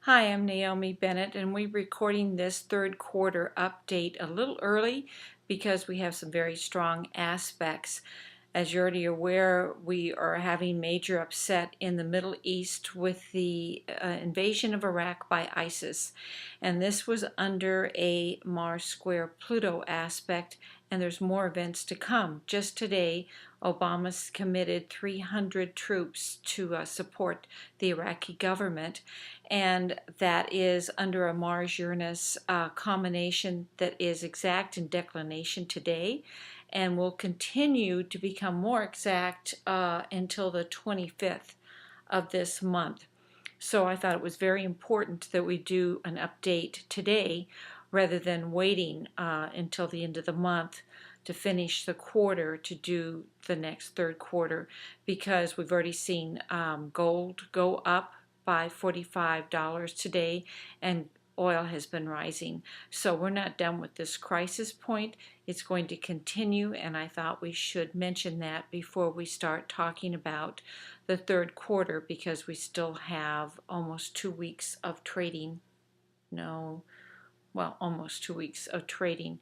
Hi, I'm Naomi Bennett, and we're recording this third quarter update a little early because we have some very strong aspects. As you're already aware, we are having major upset in the Middle East with the invasion of Iraq by ISIS. And this was under a Mars square Pluto aspect, and there's more events to come. Just today, Obama's committed 300 troops to support the Iraqi government, and that is under a Mars-Uranus combination that is exact in declination today and will continue to become more exact until the 25th of this month. So I thought it was very important that we do an update today rather than waiting until the end of the month to finish the quarter to do the next third quarter, because we've already seen gold go up by $45 today, and oil has been rising. So we're not done with this crisis point. It's going to continue, and I thought we should mention that before we start talking about the third quarter, because we still have almost 2 weeks of trading. Almost 2 weeks of trading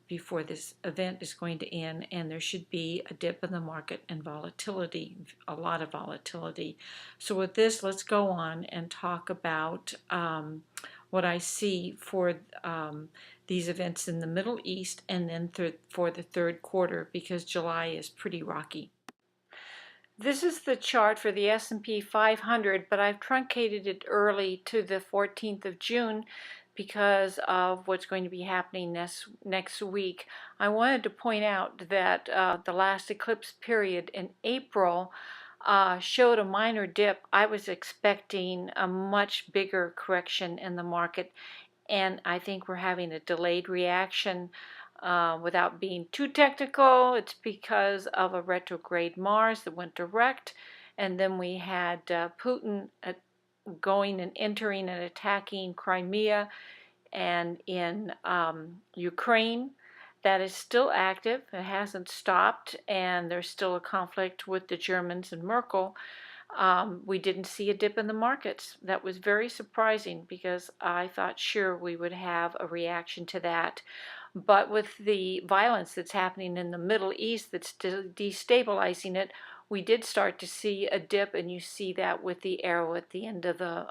before this event is going to end, and there should be a dip in the market and volatility, a lot of volatility. So with this, let's go on and talk about what I see for these events in the Middle East, and then for the third quarter, because July is pretty rocky. This is the chart for the S&P 500, but I've truncated it early to the 14th of June because of what's going to be happening next week. I wanted to point out that the last eclipse period in April showed a minor dip. I was expecting a much bigger correction in the market, and I think we're having a delayed reaction. Without being too technical, it's because of a retrograde Mars that went direct, and then we had Putin going and entering and attacking Crimea and in Ukraine. That is still active. It hasn't stopped, and there's still a conflict with the Germans and Merkel. We didn't see a dip in the markets. That was very surprising, because I thought sure we would have a reaction to that. But with the violence that's happening in the Middle East that's destabilizing it, we did start to see a dip, and you see that with the arrow at the end of the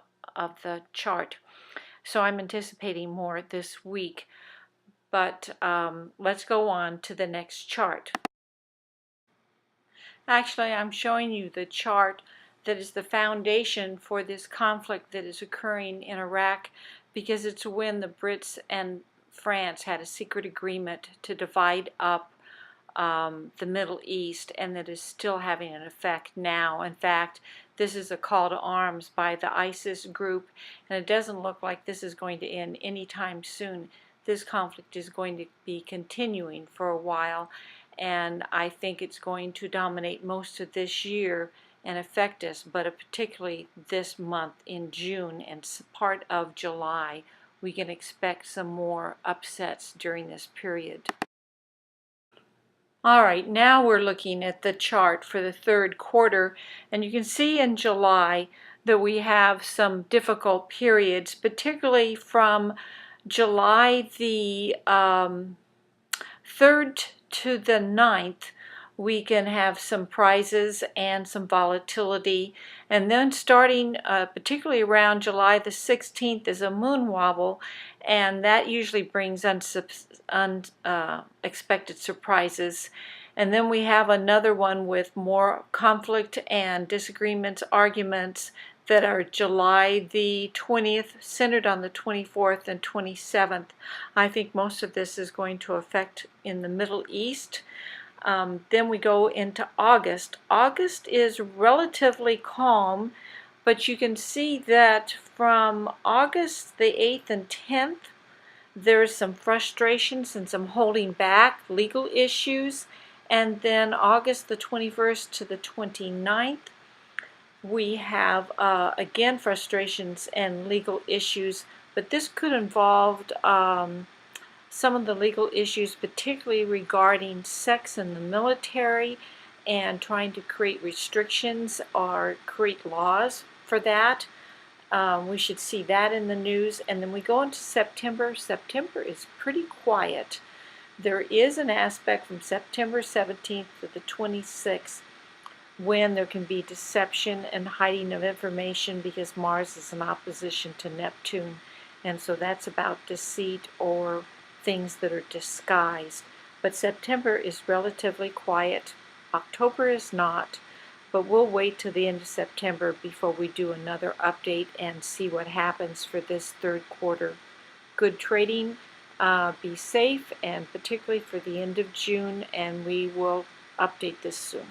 chart. So I'm anticipating more this week. But let's go on to the next chart. Actually, I'm showing you the chart that is the foundation for this conflict that is occurring in Iraq, because it's when the Brits and France had a secret agreement to divide up the Middle East, and that is still having an effect now. In fact, this is a call to arms by the ISIS group, and it doesn't look like this is going to end anytime soon. This conflict is going to be continuing for a while, and I think it's going to dominate most of this year and affect us, but particularly this month in June and part of July. We can expect some more upsets during this period. All right, now we're looking at the chart for the third quarter, and you can see in July that we have some difficult periods, particularly from July the 3rd to the 9th. We can have some prizes and some volatility, and then starting particularly around July the 16th is a moon wobble, and that usually brings unexpected surprises. And then we have another one with more conflict and disagreements, arguments, that are July the 20th, centered on the 24th and 27th. I think most of this is going to affect in the Middle East. Then we go into August. August is relatively calm, but you can see that from August the 8th and 10th, there's some frustrations and some holding back, legal issues. And then August the 21st to the 29th, we have again frustrations and legal issues, but this could involve some of the legal issues, particularly regarding sex in the military and trying to create restrictions or create laws for that. We should see that in the news. And then we go into September. September is pretty quiet. There is an aspect from September 17th to the 26th when there can be deception and hiding of information because Mars is in opposition to Neptune. And so that's about deceit or things that are disguised. But September is relatively quiet. October is not. But we'll wait till the end of September before we do another update and see what happens for this third quarter. Good trading. Be safe, and particularly for the end of June, and we will update this soon.